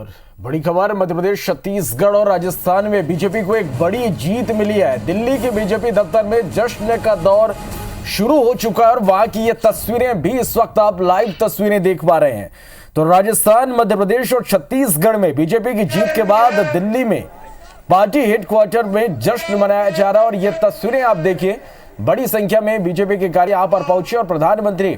और बड़ी खबर, मध्य प्रदेश, छत्तीसगढ़ और राजस्थान में बीजेपी को एक बड़ी जीत मिली है। दिल्ली के बीजेपी दफ्तर में जश्न का दौर शुरू हो चुका है और वहां की ये तस्वीरें भी इस वक्त आप लाइव तस्वीरें देख पा रहे हैं। तो राजस्थान, मध्य प्रदेश और छत्तीसगढ़ में बीजेपी की जीत के बाद दिल्ली में पार्टी हेडक्वार्टर में जश्न मनाया जा रहा है और ये तस्वीरें आप देखिए, बड़ी संख्या में बीजेपी के कार्य यहां पर पहुंचे और प्रधानमंत्री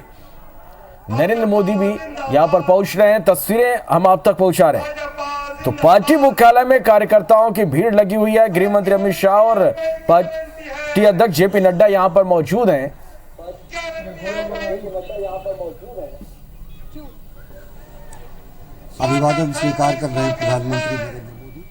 नरेंद्र मोदी भी यहां पर पहुंच रहे हैं। तस्वीरें हम आप तक पहुंचा रहे हैं। तो पार्टी मुख्यालय में कार्यकर्ताओं की भीड़ लगी हुई है। गृह मंत्री अमित शाह और पार्टी अध्यक्ष जेपी नड्डा यहां पर मौजूद हैं। अभिवादन स्वीकार कर रहे हैं प्रधानमंत्री नरेंद्र मोदी।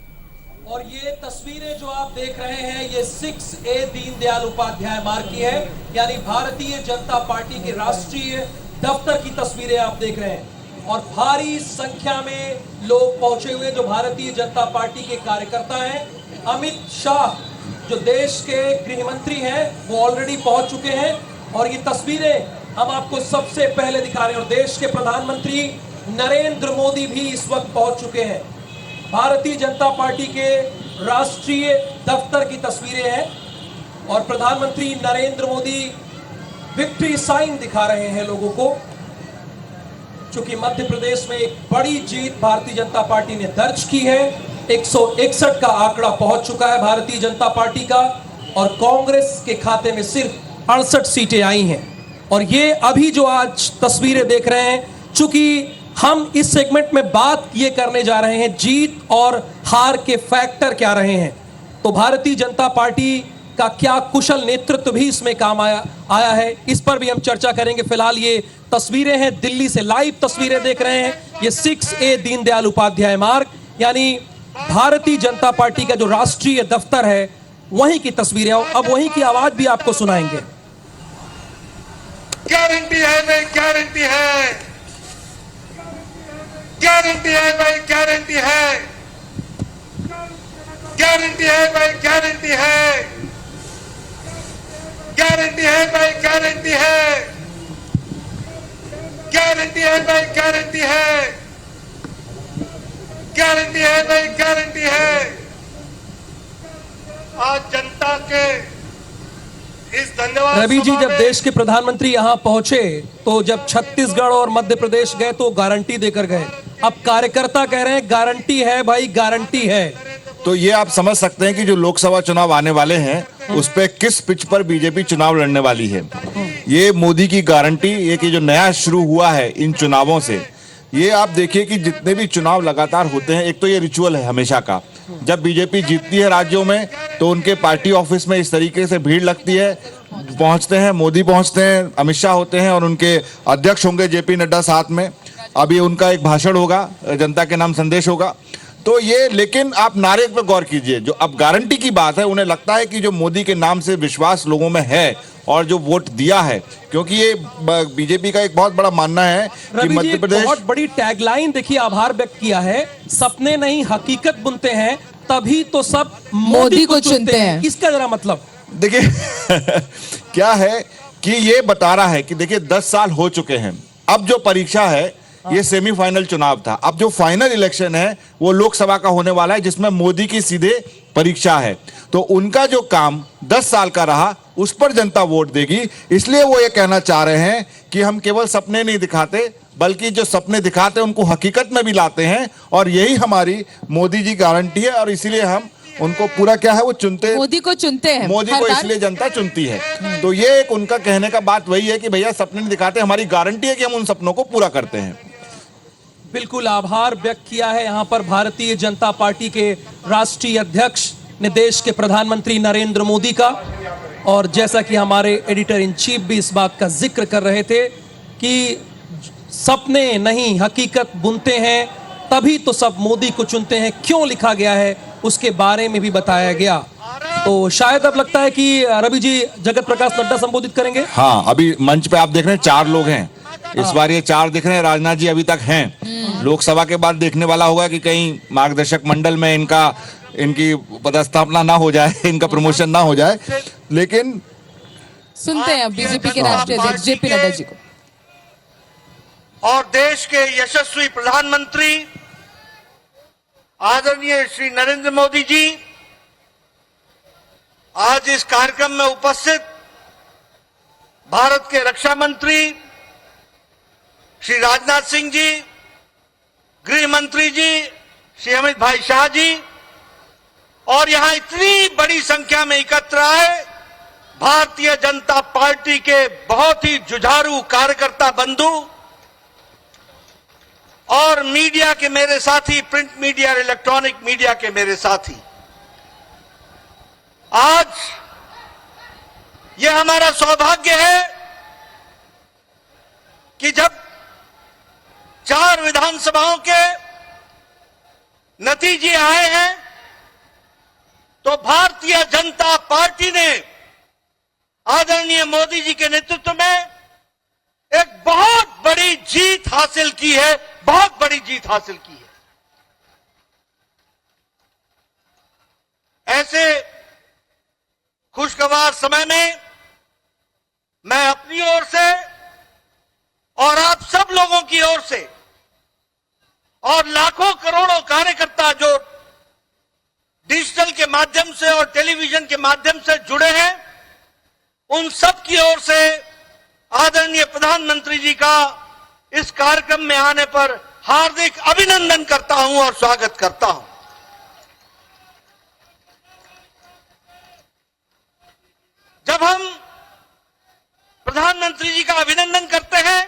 और ये तस्वीरें जो आप देख रहे हैं, ये 6A दीनदयाल उपाध्याय मार्ग की है, यानी भारतीय जनता पार्टी के राष्ट्रीय दफ्तर की तस्वीरें आप देख रहे हैं। और भारी संख्या में लोग पहुंचे हुए जो भारतीय जनता पार्टी के कार्यकर्ता हैं। अमित शाह जो देश के गृह मंत्री हैं, वो ऑलरेडी पहुंच चुके हैं और ये तस्वीरें हम आपको सबसे पहले दिखा रहे हैं। और देश के प्रधानमंत्री नरेंद्र मोदी भी इस वक्त पहुंच चुके हैं। भारतीय जनता पार्टी के राष्ट्रीय दफ्तर की तस्वीरें हैं और प्रधानमंत्री नरेंद्र मोदी विक्ट्री साइन दिखा रहे हैं लोगों को, चूंकि मध्य प्रदेश में एक बड़ी जीत भारतीय जनता पार्टी ने दर्ज की है। 161 का आंकड़ा पहुंच चुका है भारतीय जनता पार्टी का और कांग्रेस के खाते में सिर्फ 68 सीटें आई हैं। और ये अभी जो आज तस्वीरें देख रहे हैं, चूंकि हम इस सेगमेंट में बात ये करने जा रहे हैं जीत और हार के फैक्टर क्या रहे हैं, तो भारतीय जनता पार्टी का क्या कुशल नेतृत्व भी इसमें काम आया है, इस पर भी हम चर्चा करेंगे। फिलहाल ये तस्वीरें हैं, दिल्ली से लाइव तस्वीरें देख रहे हैं। ये 6A दीनदयाल उपाध्याय मार्ग, यानी भारतीय जनता पार्टी का जो राष्ट्रीय दफ्तर है, वहीं की तस्वीरें। अब वहीं की आवाज भी आपको सुनाएंगे। गारंटी है भाई, गारंटी है, गारंटी है भाई, गारंटी है, गारंटी है भाई, गारंटी है, गारंटी है भाई, गारंटी है, गारंटी है भाई, गारंटी है, गारंटी है भाई, गारंटी है। आज जनता के इस धन्यवाद रवि जी, जब देश के प्रधानमंत्री यहां पहुंचे तो जब छत्तीसगढ़ और मध्य प्रदेश गए तो गारंटी देकर गए। अब कार्यकर्ता कह रहे हैं गारंटी है भाई, गारंटी है। तो ये आप समझ सकते हैं कि जो लोकसभा चुनाव आने वाले हैं उस पे किस पिच पर बीजेपी चुनाव लड़ने वाली है। ये मोदी की गारंटी, ये कि जो नया शुरू हुआ है इन चुनावों से, ये आप देखिए कि जितने भी चुनाव लगातार होते हैं, एक तो ये रिचुअल है हमेशा का, जब बीजेपी जीतती है राज्यों में तो उनके पार्टी ऑफिस में इस तरीके से भीड़ लगती है, पहुंचते हैं, मोदी पहुंचते हैं, अमित शाह होते हैं और उनके अध्यक्ष होंगे जेपी नड्डा साथ में। अभी उनका एक भाषण होगा, जनता के नाम संदेश होगा। तो ये, लेकिन आप नारे पर गौर कीजिए, जो अब गारंटी की बात है, उन्हें लगता है कि जो मोदी के नाम से विश्वास लोगों में है और जो वोट दिया है, क्योंकि ये बीजेपी का एक बहुत बड़ा मानना है कि मध्य प्रदेश, बहुत बड़ी टैगलाइन देखिए, आभार व्यक्त किया है, सपने नहीं हकीकत बुनते हैं तभी तो सब मोदी को चुनते हैं। इसका जरा मतलब देखिए क्या है कि ये बता रहा है कि देखिए 10 साल हो चुके हैं, अब जो परीक्षा है ये सेमीफाइनल चुनाव था, अब जो फाइनल इलेक्शन है वो लोकसभा का होने वाला है, जिसमें मोदी की सीधे परीक्षा है। तो उनका जो काम 10 साल का रहा उस पर जनता वोट देगी। इसलिए वो ये कहना चाह रहे हैं कि हम केवल सपने नहीं दिखाते, बल्कि जो सपने दिखाते हैं उनको हकीकत में भी लाते हैं, और यही हमारी मोदी जी गारंटी है। और इसीलिए हम उनको पूरा क्या है वो चुनते, मोदी को चुनते हैं, मोदी को इसलिए जनता चुनती है। तो ये एक उनका कहने का बात वही है कि भैया सपने नहीं दिखाते, हमारी गारंटी है कि हम उन सपनों को पूरा करते हैं। बिल्कुल आभार व्यक्त किया है यहां पर भारतीय जनता पार्टी के राष्ट्रीय अध्यक्ष ने देश के प्रधानमंत्री नरेंद्र मोदी का। और जैसा कि हमारे एडिटर इन चीफ भी इस बात का जिक्र कर रहे थे कि सपने नहीं हकीकत बुनते हैं तभी तो सब मोदी को चुनते हैं, क्यों लिखा गया है उसके बारे में भी बताया गया। तो शायद अब लगता है कि रवि जी जगत प्रकाश नड्डा संबोधित करेंगे। हाँ, अभी मंच पे आप देख रहे हैं 4 लोग हैं इस बार, ये 4 दिख रहे हैं। राजनाथ जी अभी तक हैं। लोकसभा के बाद देखने वाला होगा कि कहीं मार्गदर्शक मंडल में इनकी पदस्थापना ना हो जाए, इनका प्रमोशन ना हो जाए। लेकिन सुनते हैं बीजेपी के राष्ट्रीय अध्यक्ष जेपी नड्डा जी को। और देश के यशस्वी प्रधानमंत्री आदरणीय श्री नरेंद्र मोदी जी आज इस कार्यक्रम में उपस्थित भारत के रक्षा मंत्री श्री राजनाथ सिंह जी, गृह मंत्री जी श्री अमित भाई शाह जी और यहां इतनी बड़ी संख्या में एकत्र आए भारतीय जनता पार्टी के बहुत ही जुझारू कार्यकर्ता बंधु और मीडिया के मेरे साथी, प्रिंट मीडिया और इलेक्ट्रॉनिक मीडिया के मेरे साथी, आज यह हमारा सौभाग्य है कि जब 4 विधानसभाओं के नतीजे आए हैं तो भारतीय जनता पार्टी ने आदरणीय मोदी जी के नेतृत्व में एक बहुत बड़ी जीत हासिल की है, बहुत बड़ी जीत हासिल की है। ऐसे खुशगवार समय में मैं अपनी ओर से और आप सब लोगों की ओर से और लाखों करोड़ों कार्यकर्ता जो डिजिटल के माध्यम से और टेलीविजन के माध्यम से जुड़े हैं, उन सब की ओर से आदरणीय प्रधानमंत्री जी का इस कार्यक्रम में आने पर हार्दिक अभिनंदन करता हूं और स्वागत करता हूं। जब हम प्रधानमंत्री जी का अभिनंदन करते हैं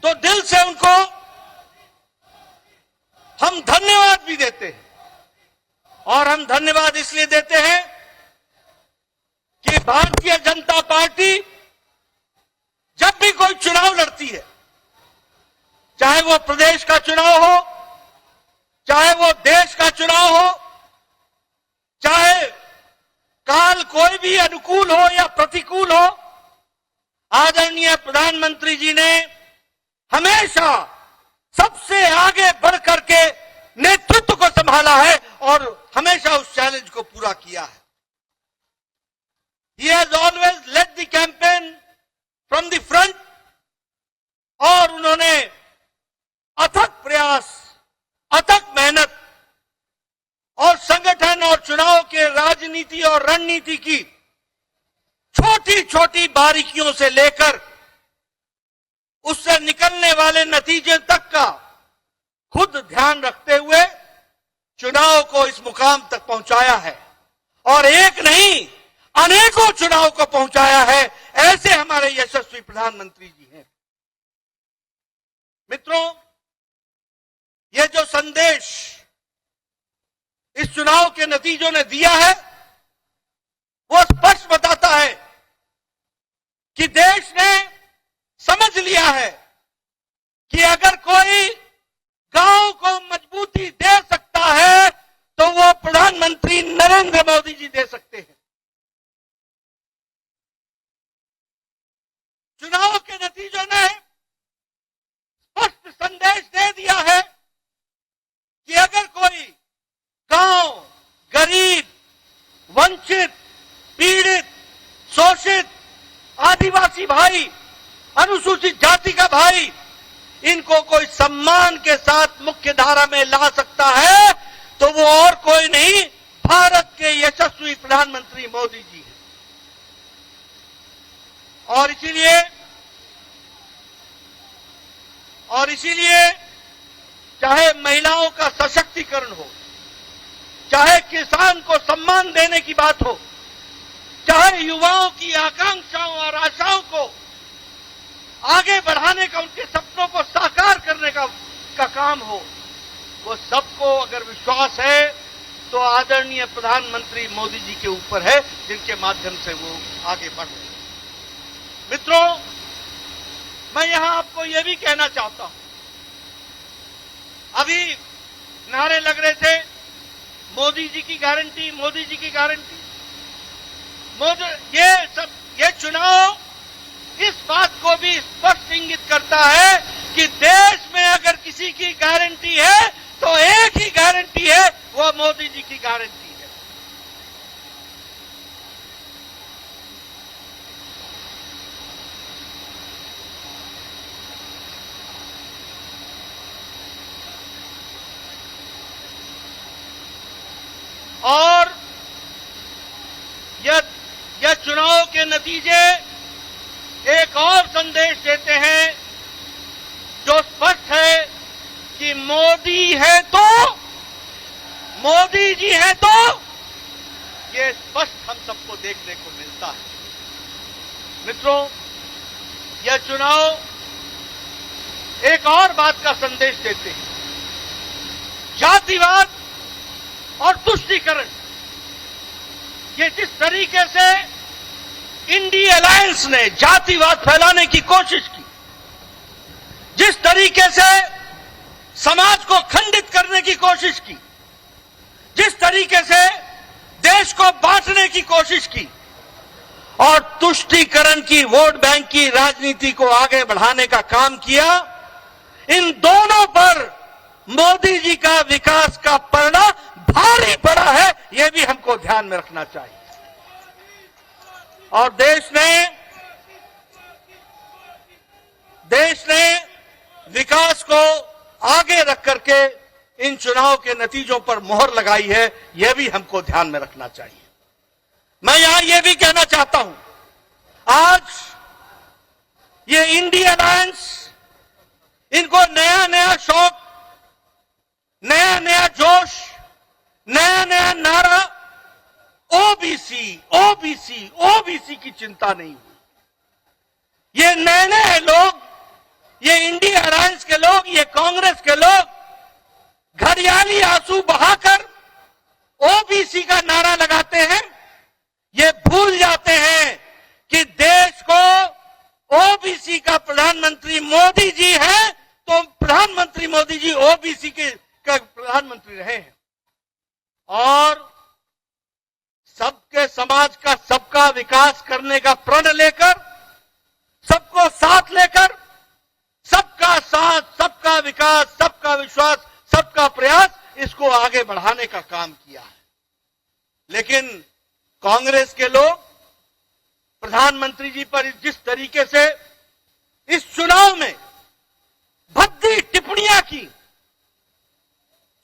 तो दिल से उनको हम धन्यवाद भी देते हैं और हम धन्यवाद इसलिए देते हैं कि भारतीय जनता पार्टी जब भी कोई चुनाव लड़ती है, चाहे वो प्रदेश का चुनाव हो, चाहे वो देश का चुनाव हो, चाहे काल कोई भी अनुकूल हो या प्रतिकूल हो, आदरणीय प्रधानमंत्री जी ने हमेशा सबसे आगे बढ़ करके नेतृत्व को संभाला है और हमेशा उस चैलेंज को पूरा किया है। He has always led the campaign from the front और उन्होंने अथक प्रयास, अथक मेहनत और संगठन और चुनाव के राजनीति और रणनीति की छोटी छोटी बारीकियों से लेकर उससे निकलने वाले नतीजे तक का खुद ध्यान रखते हुए चुनाव को इस मुकाम तक पहुंचाया है और एक नहीं अनेकों चुनाव को पहुंचाया है। ऐसे हमारे यशस्वी प्रधानमंत्री जी हैं। मित्रों, यह जो संदेश इस चुनाव के नतीजों ने दिया है वो स्पष्ट बताता है कि देश ने समझ लिया है कि अगर कोई गांव को मजबूती दे सकता है तो वो प्रधानमंत्री नरेंद्र मोदी जी दे सकते हैं। चुनाव के नतीजों ने स्पष्ट संदेश दे दिया है कि अगर कोई गांव, गरीब, वंचित, पीड़ित, शोषित, आदिवासी भाई, अनुसूचित जाति का भाई, इनको कोई सम्मान के साथ मुख्य धारा में ला सकता है तो वो और कोई नहीं, भारत के यशस्वी प्रधानमंत्री मोदी जी हैं। और इसीलिए चाहे महिलाओं का सशक्तिकरण हो, चाहे किसान को सम्मान देने की बात हो, चाहे युवाओं की आकांक्षाओं और आशाओं को आगे बढ़ाने का, उनके सपनों को साकार करने का काम हो, वो सबको अगर विश्वास है तो आदरणीय प्रधानमंत्री मोदी जी के ऊपर है, जिनके माध्यम से वो आगे बढ़ रहे हैं। मित्रों, मैं यहां आपको यह भी कहना चाहता हूं, अभी नारे लग रहे थे मोदी जी की गारंटी, मोदी जी की गारंटी। ये चुनाव इस बात को भी स्पष्ट इंगित करता है कि देश में अगर किसी की गारंटी है तो एक ही गारंटी है, वो मोदी जी की गारंटी है। यह चुनाव के नतीजे एक और संदेश देते हैं जो स्पष्ट है कि मोदी जी है तो ये स्पष्ट हम सबको देखने को मिलता है। मित्रों, यह चुनाव एक और बात का संदेश देते हैं। जातिवाद और तुष्टीकरण, ये जिस तरीके से इंडिया अलायंस ने जातिवाद फैलाने की कोशिश की, जिस तरीके से समाज को खंडित करने की कोशिश की, जिस तरीके से देश को बांटने की कोशिश की और तुष्टीकरण की, वोट बैंक की राजनीति को आगे बढ़ाने का काम किया, इन दोनों पर मोदी जी का विकास का पलड़ा भारी पड़ा है। यह भी हमको ध्यान में रखना चाहिए। और देश ने विकास को आगे रख करके इन चुनाव के नतीजों पर मोहर लगाई है। यह भी हमको ध्यान में रखना चाहिए। मैं यहां यह भी कहना चाहता हूं, आज ये इंडिया अलायंस, इनको नया नया शौक, नया नया जोश, नया नया नारा, ओबीसी ओबीसी ओबीसी की चिंता नहीं हुई। ये नए नए लोग, ये इंडिया अलायंस के लोग, ये कांग्रेस के लोग घड़ियाली आंसू बहाकर ओबीसी का नारा लगाते हैं। ये भूल जाते हैं कि देश को ओबीसी का प्रधानमंत्री मोदी जी है, तो प्रधानमंत्री मोदी जी ओबीसी के प्रधानमंत्री रहे हैं। और सबके समाज का, सबका विकास करने का प्रण लेकर, सबको साथ लेकर, सबका साथ, सबका विकास, सबका विश्वास, सबका प्रयास, इसको आगे बढ़ाने का काम किया है। लेकिन कांग्रेस के लोग प्रधानमंत्री जी पर जिस तरीके से इस चुनाव में भद्दी टिप्पणियां की,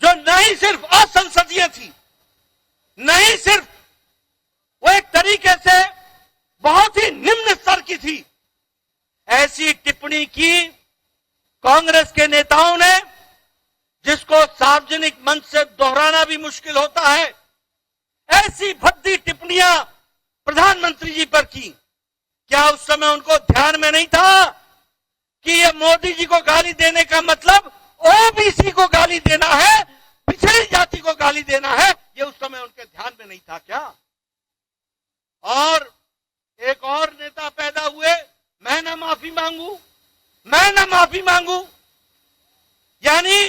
जो नहीं सिर्फ असंसदीय थी, नहीं सिर्फ वो एक तरीके से बहुत ही निम्न स्तर की थी, ऐसी टिप्पणी की कांग्रेस के नेताओं ने, जिसको सार्वजनिक मंच से दोहराना भी मुश्किल होता है। ऐसी भद्दी टिप्पणियां प्रधानमंत्री जी पर की। क्या उस समय उनको ध्यान में नहीं था कि ये मोदी जी को गाली देने का मतलब ओबीसी को गाली देना है, पिछड़ी जाति को गाली देना है? ये उस समय उनके ध्यान में नहीं था क्या? और एक और नेता पैदा हुए, मैं ना माफी मांगू, मैं ना माफी मांगू, यानी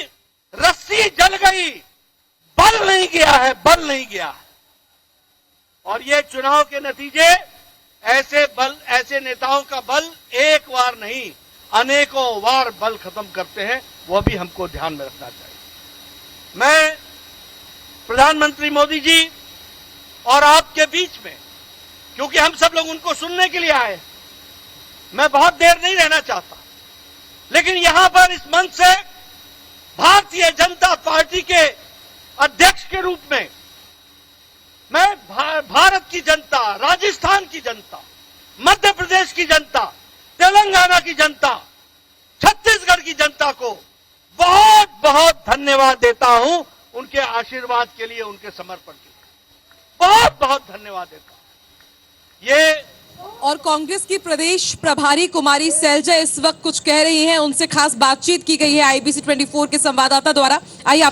रस्सी जल गई, बल नहीं गया है, बल नहीं गया है। और ये चुनाव के नतीजे ऐसे नेताओं का बल एक बार नहीं, अनेकों बार बल खत्म करते हैं। वो भी हमको ध्यान में रखना चाहिए। मैं प्रधानमंत्री मोदी जी और आपके बीच में, क्योंकि हम सब लोग उनको सुनने के लिए आए, मैं बहुत देर नहीं रहना चाहता, लेकिन यहां पर इस मंच से भारतीय जनता पार्टी के अध्यक्ष के रूप में मैं भारत की जनता, राजस्थान की जनता, मध्य प्रदेश की जनता, तेलंगाना की जनता, छत्तीसगढ़ की जनता को बहुत बहुत धन्यवाद देता हूं, उनके आशीर्वाद के लिए, उनके समर्पण के लिए बहुत बहुत धन्यवाद देता हूं। ये और कांग्रेस की प्रदेश प्रभारी कुमारी सैलजा इस वक्त कुछ कह रही हैं, उनसे खास बातचीत की गई है IBC 24 के संवाददाता द्वारा। आइए आपको